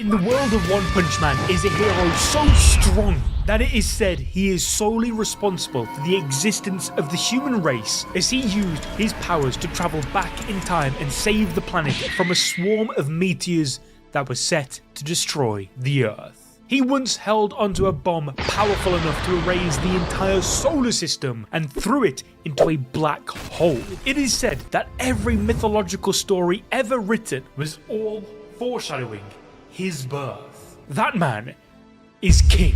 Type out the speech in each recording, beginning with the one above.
In the world of One Punch Man is a hero so strong that it is said he is solely responsible for the existence of the human race, as he used his powers to travel back in time and save the planet from a swarm of meteors that were set to destroy the Earth. He once held onto a bomb powerful enough to erase the entire solar system and threw it into a black hole. It is said that every mythological story ever written was all foreshadowing his birth. That man is King.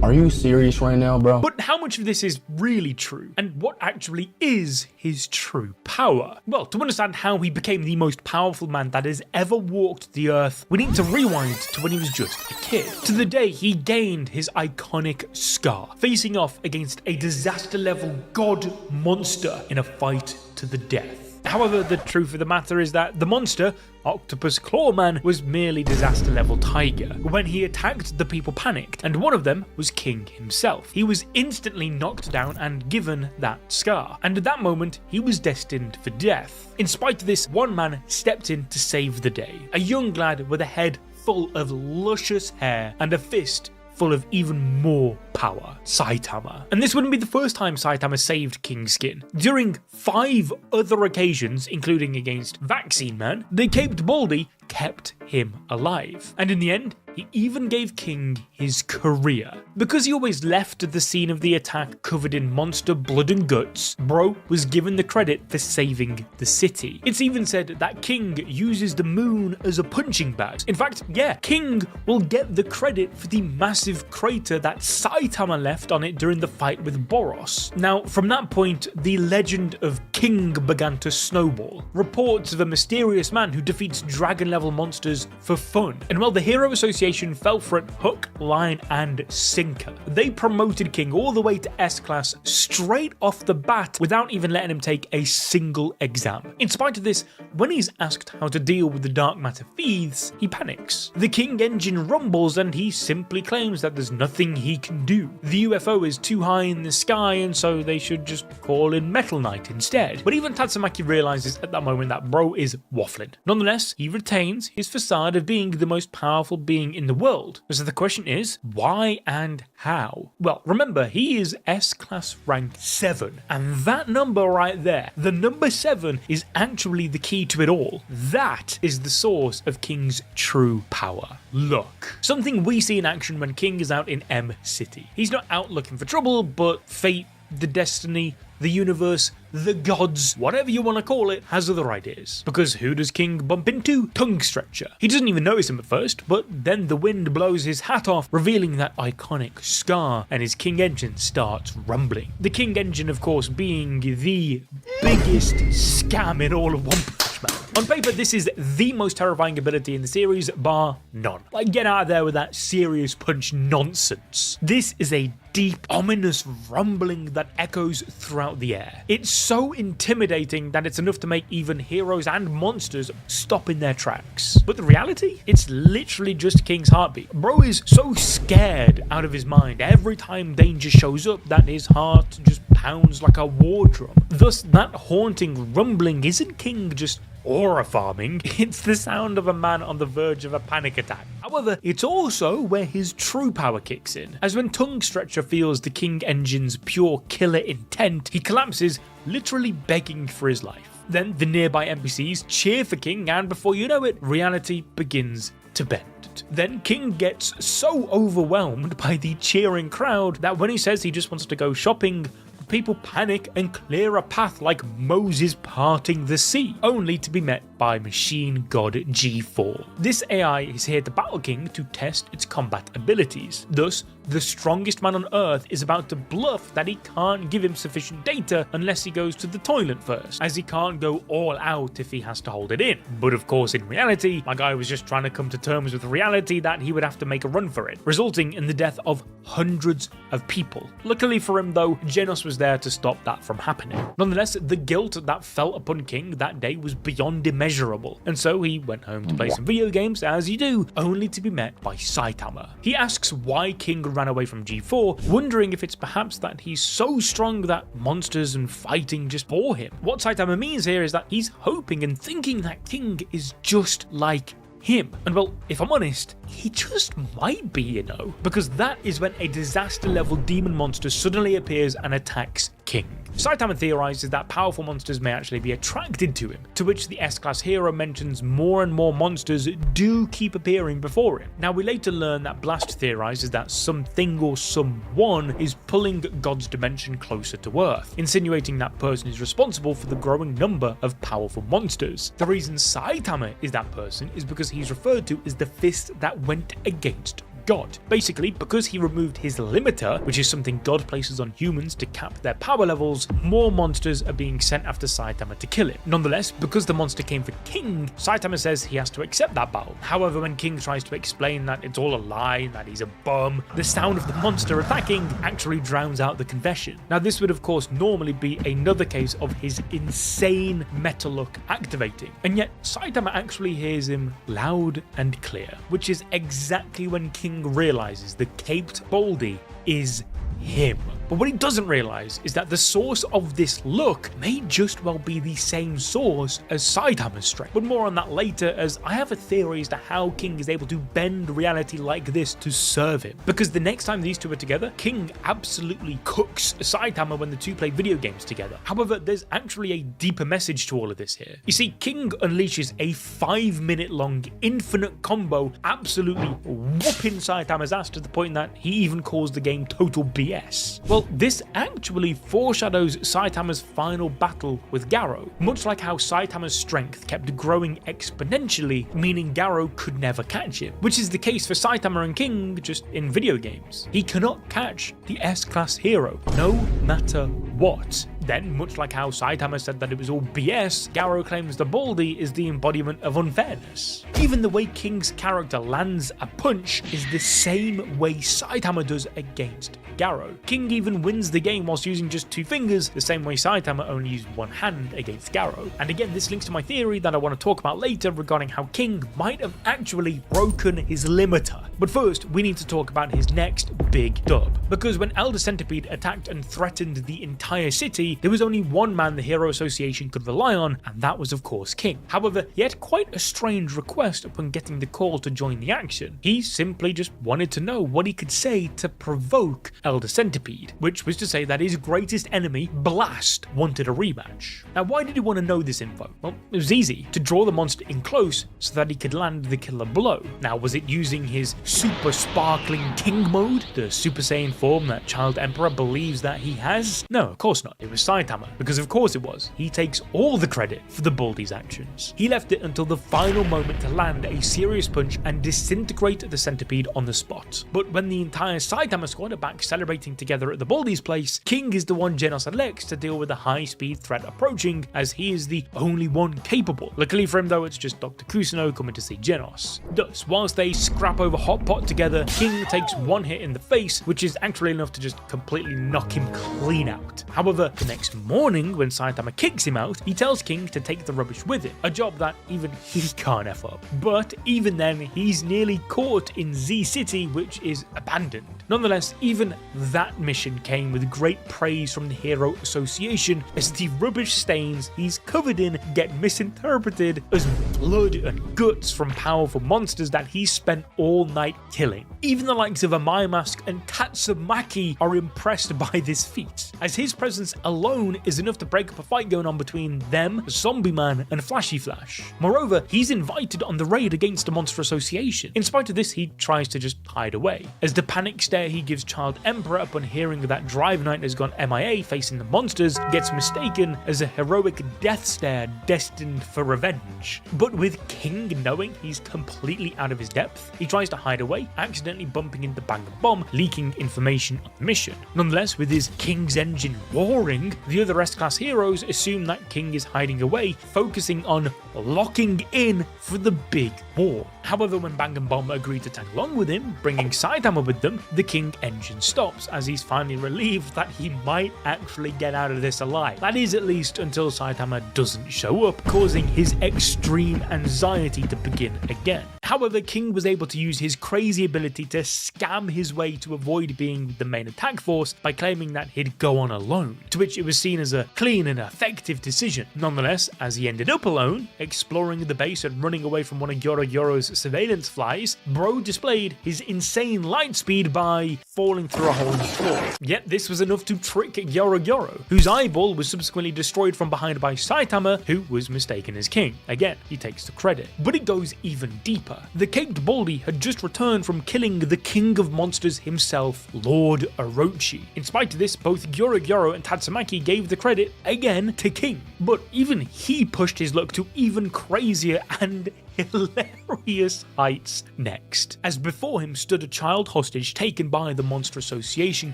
Are you serious right now, bro? But how much of this is really true? And what actually is his true power? Well, to understand how he became the most powerful man that has ever walked the earth, we need to rewind to when he was just a kid. To the day he gained his iconic scar, facing off against a disaster-level god monster in a fight to the death. However, the truth of the matter is that the monster, Octopus Clawman, was merely disaster-level tiger. When he attacked, the people panicked, and one of them was King himself. He was instantly knocked down and given that scar, and at that moment, he was destined for death. In spite of this, one man stepped in to save the day. A young lad with a head full of luscious hair and a fist full of even more power, Saitama. And this wouldn't be the first time Saitama saved King's skin. During 5 other occasions, including against Vaccine Man, the Caped Baldy kept him alive. And in the end, he even gave King his career. Because he always left the scene of the attack covered in monster blood and guts, Bro was given the credit for saving the city. It's even said that King uses the moon as a punching bag. In fact, yeah, King will get the credit for the massive crater that Saitama left on it during the fight with Boros. Now, from that point, the legend of King began to snowball. Reports of a mysterious man who defeats dragon-level monsters for fun. And while the Hero Association fell for it hook, line, and sinker, they promoted King all the way to S-Class straight off the bat without even letting him take a single exam. In spite of this, when he's asked how to deal with the dark matter feats, he panics. The King engine rumbles and he simply claims that there's nothing he can do. The UFO is too high in the sky and so they should just call in Metal Knight instead. But even Tatsumaki realizes at that moment that Bro is waffling. Nonetheless, he retains his facade of being the most powerful being in the world. So the question is, why and how? Well, remember, he is S-Class rank 7, and that number right there, the number 7, is actually the key to it all. That is the source of King's true power. Luck. Something we see in action when King is out in M City. He's not out looking for trouble, but fate, the destiny, the universe, the gods, whatever you want to call it, has other ideas. Because who does King bump into? Tongue Stretcher. He doesn't even notice him at first, but then the wind blows his hat off, revealing that iconic scar, and his King engine starts rumbling. The King engine, of course, being the biggest scam in all of One Punch Man. On paper, this is the most terrifying ability in the series, bar none. Like, get out of there with that serious punch nonsense. This is a deep, ominous rumbling that echoes throughout the air. It's so intimidating that it's enough to make even heroes and monsters stop in their tracks. But the reality? It's literally just King's heartbeat. Bro is so scared out of his mind every time danger shows up that his heart just pounds like a war drum. Thus, that haunting rumbling isn't King just aura farming, it's the sound of a man on the verge of a panic attack. However, it's also where his true power kicks in, as when Tongue Stretcher feels the King engine's pure killer intent, he collapses, literally begging for his life. Then the nearby NPCs cheer for King, and before you know it, reality begins to bend. Then King gets so overwhelmed by the cheering crowd that when he says he just wants to go shopping, people panic and clear a path like Moses parting the sea, only to be met by Machine God G4. This AI is here to battle King to test its combat abilities. Thus, the strongest man on Earth is about to bluff that he can't give him sufficient data unless he goes to the toilet first, as he can't go all out if he has to hold it in. But of course, in reality, my guy was just trying to come to terms with reality that he would have to make a run for it, resulting in the death of hundreds of people. Luckily for him though, Genos was there to stop that from happening. Nonetheless, the guilt that fell upon King that day was beyond immeasurable, and so he went home to play some video games, as you do, only to be met by Saitama. He asks why King ran away from G4, wondering if it's perhaps that he's so strong that monsters and fighting just bore him. What Saitama means here is that he's hoping and thinking that King is just like him. And well, if I'm honest, he just might be, you know, because that is when a disaster level demon monster suddenly appears and attacks King. Saitama theorizes that powerful monsters may actually be attracted to him, to which the S-Class hero mentions more and more monsters do keep appearing before him. Now we later learn that Blast theorizes that something or someone is pulling God's dimension closer to Earth, insinuating that person is responsible for the growing number of powerful monsters. The reason Saitama is that person is because he's referred to as the fist that went against God. Basically, because he removed his limiter, which is something God places on humans to cap their power levels, more monsters are being sent after Saitama to kill him. Nonetheless, because the monster came for King, Saitama says he has to accept that battle. However, when King tries to explain that it's all a lie, that he's a bum, the sound of the monster attacking actually drowns out the confession. Now this would of course normally be another case of his insane meta look activating, and yet Saitama actually hears him loud and clear, which is exactly when King realizes the caped Baldy is him. But what he doesn't realize is that the source of this look may just well be the same source as Saitama's strength. But more on that later, as I have a theory as to how King is able to bend reality like this to serve him. Because the next time these two are together, King absolutely cooks Saitama when the two play video games together. However, there's actually a deeper message to all of this here. You see, King unleashes a 5-minute long infinite combo, absolutely whooping Saitama's ass to the point that he even calls the game total BS. Well, this actually foreshadows Saitama's final battle with Garou, much like how Saitama's strength kept growing exponentially, meaning Garou could never catch him, which is the case for Saitama and King just in video games. He cannot catch the S-Class hero, no matter what. Then, much like how Saitama said that it was all BS, Garou claims the Baldy is the embodiment of unfairness. Even the way King's character lands a punch is the same way Saitama does against Garou. King even wins the game whilst using just 2 fingers, the same way Saitama only used 1 hand against Garou. And again, this links to my theory that I want to talk about later regarding how King might have actually broken his limiter. But first, we need to talk about his next big dub. Because when Elder Centipede attacked and threatened the entire city, there was only one man the Hero Association could rely on, and that was of course King. However, he had quite a strange request upon getting the call to join the action. He simply just wanted to know what he could say to provoke Elder Centipede, which was to say that his greatest enemy, Blast, wanted a rematch. Now why did he want to know this info? Well, it was easy, to draw the monster in close so that he could land the killer blow. Now was it using his super sparkling King mode, the Super Saiyan form that Child Emperor believes that he has? No, of course not. It was Saitama, because of course it was. He takes all the credit for the Baldy's actions. He left it until the final moment to land a serious punch and disintegrate the centipede on the spot. But when the entire Saitama squad are back celebrating together at the Baldy's place, King is the one Genos elects to deal with the high-speed threat approaching, as he is the only one capable. Luckily for him though, it's just Dr. Kusuno coming to see Genos. Thus, whilst they scrap over Hot Pot together, King takes 1 hit in the face, which is actually enough to just completely knock him clean out. However, the next morning, when Saitama kicks him out, he tells King to take the rubbish with him, a job that even he can't F up. But even then, he's nearly caught in Z City, which is abandoned. Nonetheless, even that mission came with great praise from the Hero Association, as the rubbish stains he's covered in get misinterpreted as blood and guts from powerful monsters that he spent all night killing. Even the likes of Amai Mask and Tatsumaki are impressed by this feat, as his presence alone is enough to break up a fight going on between them, Zombie Man, and Flashy Flash. Moreover, he's invited on the raid against the Monster Association. In spite of this, he tries to just hide away, as the panic stare he gives Child Emperor upon hearing that Drive Knight has gone MIA facing the monsters gets mistaken as a heroic death stare destined for revenge. But with King knowing he's completely out of his depth, he tries to hide away, accidentally bumping into Bang and Bomb, leaking information on the mission. Nonetheless, with his King's engine roaring, the other S-Class heroes assume that King is hiding away, focusing on locking in for the big war. However, when Bang and Bomb agree to tag along with him, bringing Saitama with them, the King engine stops, as he's finally relieved that he might actually get out of this alive. That is, at least until Saitama doesn't show up, causing his extreme anxiety to begin again. However, King was able to use his crazy ability to scam his way to avoid being the main attack force by claiming that he'd go on alone, to which it was seen as a clean and effective decision. Nonetheless, as he ended up alone, exploring the base and running away from one of Yoro's surveillance flies, Bro displayed his insane light speed by falling through a hole in the floor. Yet this was enough to trick Yoro, whose eyeball was subsequently destroyed from behind by Saitama, who was mistaken as King. Again, he takes the credit. But it goes even deeper. The Caped Baldy had just returned from killing the king of monsters himself, Lord Orochi. In spite of this, both Yoro and Tatsumaki gave the credit, again, to King. But even he pushed his luck to even crazier and hilarious heights next, as before him stood a child hostage taken by the monster association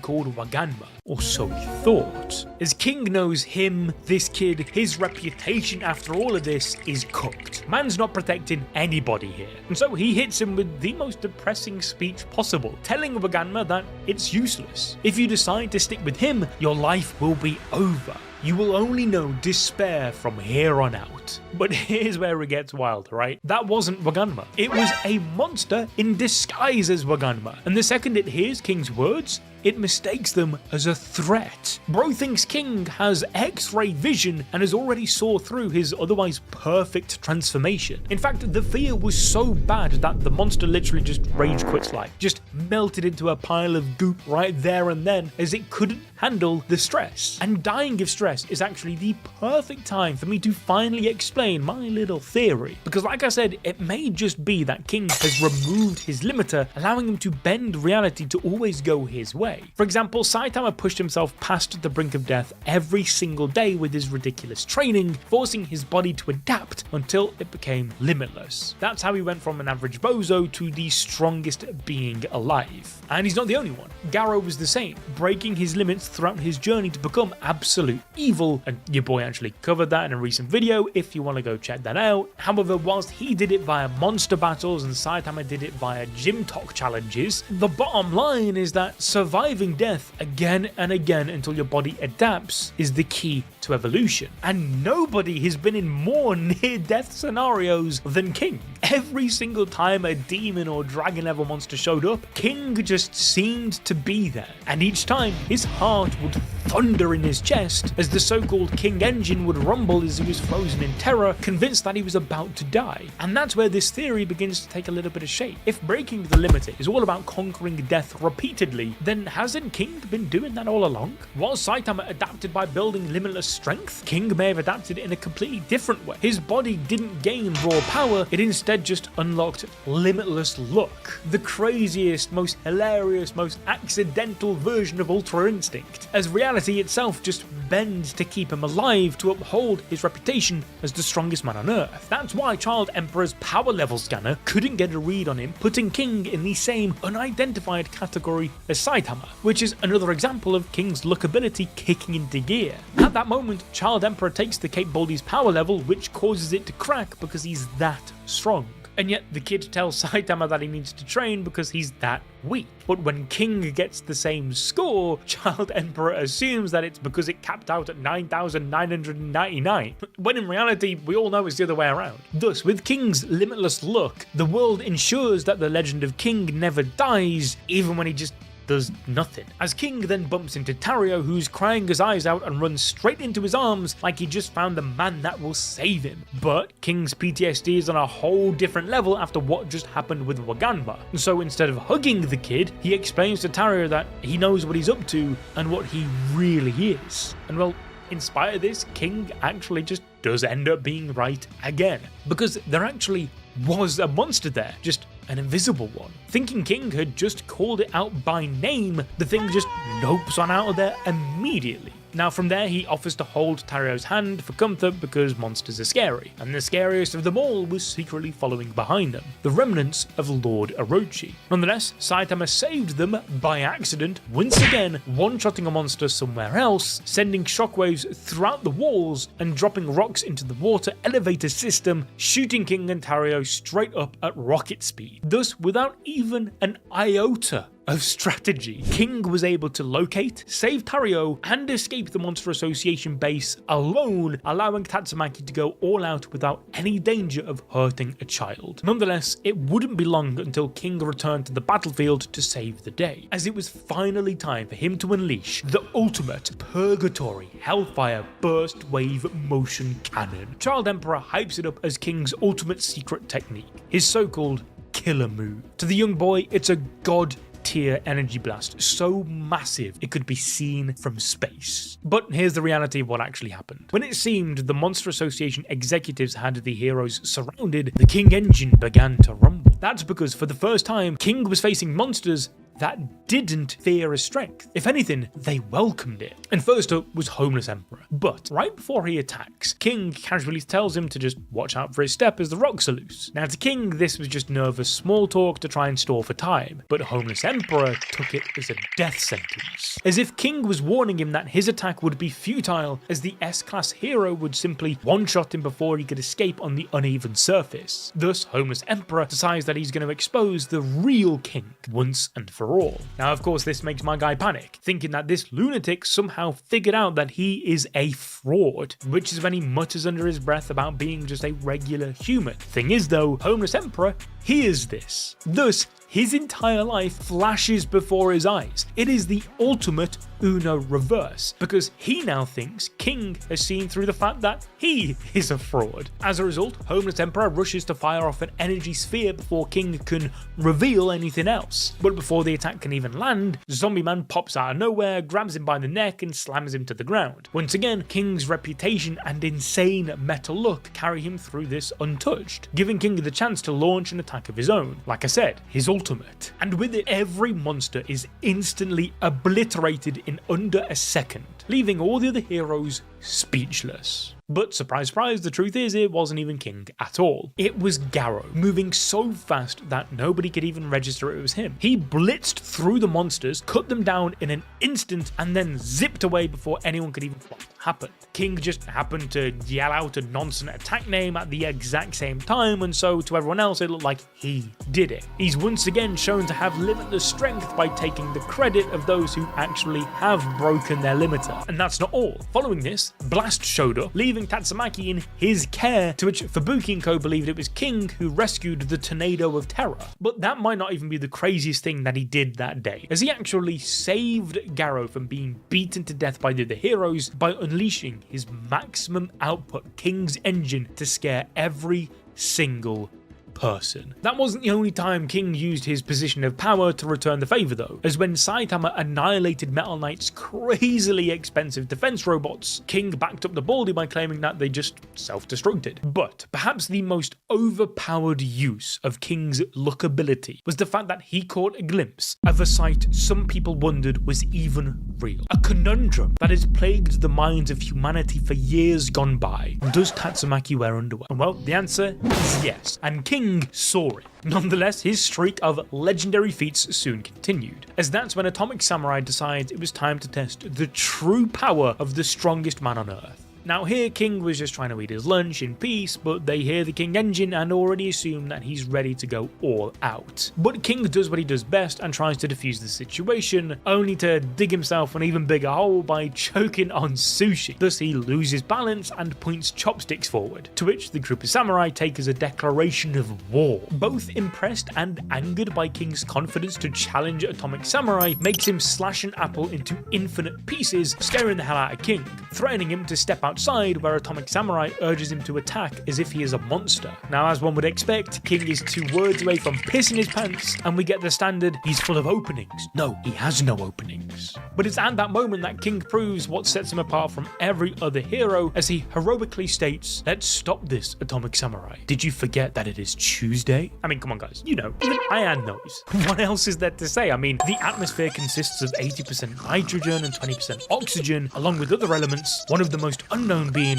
called Waganma, or so he thought. As King knows him, this kid, his reputation after all of this is cooked. Man's not protecting anybody here, and so he hits him with the most depressing speech possible, telling Waganma that it's useless. If you decide to stick with him, your life will be over. You will only know despair from here on out. But here's where it gets wild, right? That wasn't Waganma. It was a monster in disguise as Waganma. And the second it hears King's words, it mistakes them as a threat. Bro thinks King has X-ray vision and has already saw through his otherwise perfect transformation. In fact, the fear was so bad that the monster literally just rage quits life, just melted into a pile of goop right there and then, as it couldn't handle the stress. And dying of stress is actually the perfect time for me to finally explain my little theory, because like I said, it may just be that King has removed his limiter, allowing him to bend reality to always go his way. For example, Saitama pushed himself past the brink of death every single day with his ridiculous training, forcing his body to adapt until it became limitless. That's how he went from an average bozo to the strongest being alive. And he's not the only one. Garo was the same, breaking his limits throughout his journey to become absolute evil, and your boy actually covered that in a recent video if you want to go check that out. However, whilst he did it via monster battles and Saitama did it via gym talk challenges, the bottom line is that surviving death again and again until your body adapts is the key to evolution. And nobody has been in more near-death scenarios than King. Every single time a demon or dragon level monster showed up, King just seemed to be there. And each time, his heart would thunder in his chest as the so-called King engine would rumble as he was frozen in terror, convinced that he was about to die. And that's where this theory begins to take a little bit of shape. If breaking the limiter is all about conquering death repeatedly, then hasn't King been doing that all along? Was Saitama adapted by building limitless strength? King may have adapted in a completely different way. His body didn't gain raw power, it instead just unlocked limitless luck. The craziest, most hilarious, most accidental version of Ultra Instinct, as reality itself just bends to keep him alive to uphold his reputation as the strongest man on Earth. That's why Child Emperor's power level scanner couldn't get a read on him, putting King in the same unidentified category as Saitama, which is another example of King's luck ability kicking into gear. At that moment, Child Emperor takes the Cape Baldy's power level, which causes it to crack because he's that strong. And yet the kid tells Saitama that he needs to train because he's that weak. But when King gets the same score, Child Emperor assumes that it's because it capped out at 9,999, when in reality we all know it's the other way around. Thus, with King's limitless luck, the world ensures that the legend of King never dies, even when he just does nothing. As King then bumps into Tario, who's crying his eyes out and runs straight into his arms like he just found the man that will save him. But King's PTSD is on a whole different level after what just happened with Waganma. So instead of hugging the kid, he explains to Tario that he knows what he's up to and what he really is. And well, in spite of this, King actually just does end up being right again, because there actually was a monster there, just an invisible one. Thinking King had just called it out by name, the thing just nopes on out of there immediately. Now from there he offers to hold Tario's hand for comfort because monsters are scary, and the scariest of them all was secretly following behind them, the remnants of Lord Orochi. Nonetheless, Saitama saved them by accident, once again one-shotting a monster somewhere else, sending shockwaves throughout the walls and dropping rocks into the water elevator system, shooting King and Tario straight up at rocket speed, thus without even an iota of strategy. King was able to locate, save Tario, and escape the Monster Association base alone, allowing Tatsumaki to go all out without any danger of hurting a child. Nonetheless, it wouldn't be long until King returned to the battlefield to save the day, as it was finally time for him to unleash the ultimate Purgatory Hellfire Burst Wave Motion Cannon. Child Emperor hypes it up as King's ultimate secret technique, his so-called killer move. To the young boy, it's a god tier energy blast, so massive it could be seen from space. But here's the reality of what actually happened. When it seemed the Monster Association executives had the heroes surrounded, the King engine began to rumble. That's because for the first time, King was facing monsters that didn't fear his strength. If anything, they welcomed it. And first up was Homeless Emperor. But right before he attacks, King casually tells him to just watch out for his step as the rocks are loose. Now to King, this was just nervous small talk to try and stall for time, but Homeless Emperor took it as a death sentence. As if King was warning him that his attack would be futile, as the S-class hero would simply one-shot him before he could escape on the uneven surface. Thus, Homeless Emperor decides that he's going to expose the real King once and for all. Now, of course, this makes my guy panic, thinking that this lunatic somehow figured out that he is a fraud, which is when he mutters under his breath about being just a regular human. Thing is though, Homeless Emperor hears this. Thus, his entire life flashes before his eyes. It is the ultimate Uno reverse, because he now thinks King has seen through the fact that he is a fraud. As a result, Homeless Emperor rushes to fire off an energy sphere before King can reveal anything else. But before the attack can even land, Zombie Man pops out of nowhere, grabs him by the neck and slams him to the ground. Once again, King's reputation and insane metal look carry him through this untouched, giving King the chance to launch an attack of his own. Like I said, his ultimate. And with it, every monster is instantly obliterated in under a second, leaving all the other heroes speechless. But surprise, surprise, the truth is it wasn't even King at all. It was Garrow, moving so fast that nobody could even register it was him. He blitzed through the monsters, cut them down in an instant, and then zipped away before anyone could even what happened. King just happened to yell out a nonsense attack name at the exact same time, and so to everyone else it looked like he did it. He's once again shown to have limitless strength by taking the credit of those who actually have broken their limiter. And that's not all. Following this, Blast showed up, leaving Tatsumaki in his care, to which Fubuki & Co believed it was King who rescued the Tornado of Terror. But that might not even be the craziest thing that he did that day, as he actually saved Garrow from being beaten to death by the other heroes by unleashing his maximum output King's engine to scare every single person. That wasn't the only time King used his position of power to return the favor though, as when Saitama annihilated Metal Knight's crazily expensive defense robots, King backed up the Baldy by claiming that they just self-destructed. But perhaps the most overpowered use of King's luck ability was the fact that he caught a glimpse of a sight some people wondered was even real. A conundrum that has plagued the minds of humanity for years gone by. Does Tatsumaki wear underwear? Well, the answer is yes, and King saw it. Nonetheless, his streak of legendary feats soon continued, as that's when Atomic Samurai decides it was time to test the true power of the strongest man on Earth. Now here, King was just trying to eat his lunch in peace, but they hear the King engine and already assume that he's ready to go all out. But King does what he does best and tries to defuse the situation, only to dig himself an even bigger hole by choking on sushi. Thus he loses balance and points chopsticks forward, to which the group of samurai take as a declaration of war. Both impressed and angered by King's confidence to challenge Atomic Samurai makes him slash an apple into infinite pieces, scaring the hell out of King, threatening him to step outside, where Atomic Samurai urges him to attack as if he is a monster. Now, as one would expect, King is 2 words away from pissing his pants, and we get the standard, he's full of openings. No, he has no openings. But it's at that moment that King proves what sets him apart from every other hero, as he heroically states, "Let's stop this, Atomic Samurai. Did you forget that it is Tuesday?" I mean, come on guys, you know, even Ian knows. What else is there to say? I mean, the atmosphere consists of 80% nitrogen and 20% oxygen, along with other elements. One of the most unknown being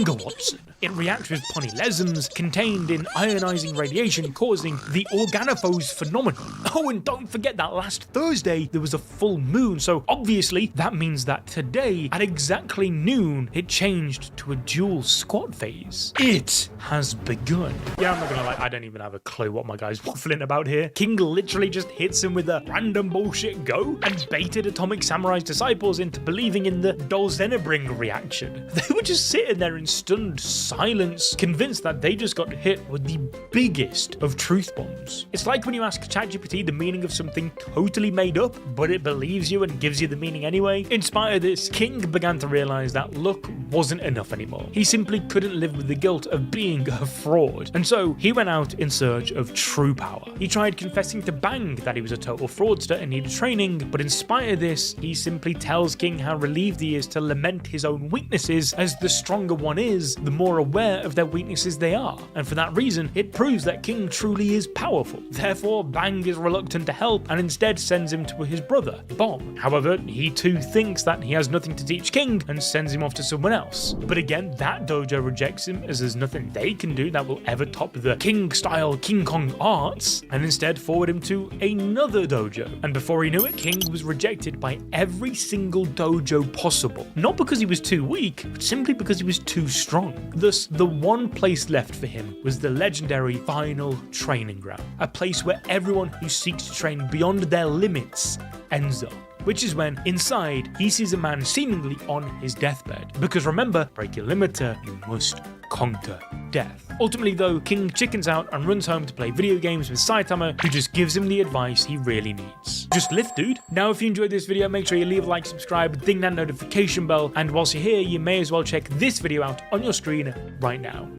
Watson. It reacts with polylesins contained in ionizing radiation, causing the organophose phenomenon. Oh, and don't forget that last Thursday there was a full moon, so obviously that means that today at exactly noon it changed to a dual squat phase. It has begun. Yeah, I'm not gonna lie, I don't even have a clue what my guy's waffling about here. King literally just hits him with a random bullshit go and baited Atomic Samurai's disciples into believing in the Dolzenebring reaction. They were just sitting there in stunned silence, convinced that they just got hit with the biggest of truth bombs. It's like when you ask ChatGPT the meaning of something totally made up, but it believes you and gives you the meaning anyway. In spite of this, King began to realize that luck wasn't enough anymore. He simply couldn't live with the guilt of being a fraud, and so he went out in search of true power. He tried confessing to Bang that he was a total fraudster and needed training, but in spite of this, he simply tells King how relieved he is to lament his own weaknesses, as the stronger one is, the more aware of their weaknesses they are, and for that reason, it proves that King truly is powerful. Therefore, Bang is reluctant to help and instead sends him to his brother, Bomb. However, he too thinks that he has nothing to teach King and sends him off to someone else. But again, that dojo rejects him, as there's nothing they can do that will ever top the King-style King Kong arts, and instead forward him to another dojo. And before he knew it, King was rejected by every single dojo possible. Not because he was too weak, but simply because he was too strong. Thus, the one place left for him was the legendary final training ground, a place where everyone who seeks to train beyond their limits ends up. Which is when, inside, he sees a man seemingly on his deathbed. Because remember, break your limiter, you must conquer death. Ultimately though, King chickens out and runs home to play video games with Saitama, who just gives him the advice he really needs. Just lift, dude. Now, if you enjoyed this video, make sure you leave a like, subscribe, ding that notification bell, and whilst you're here, you may as well check this video out on your screen right now.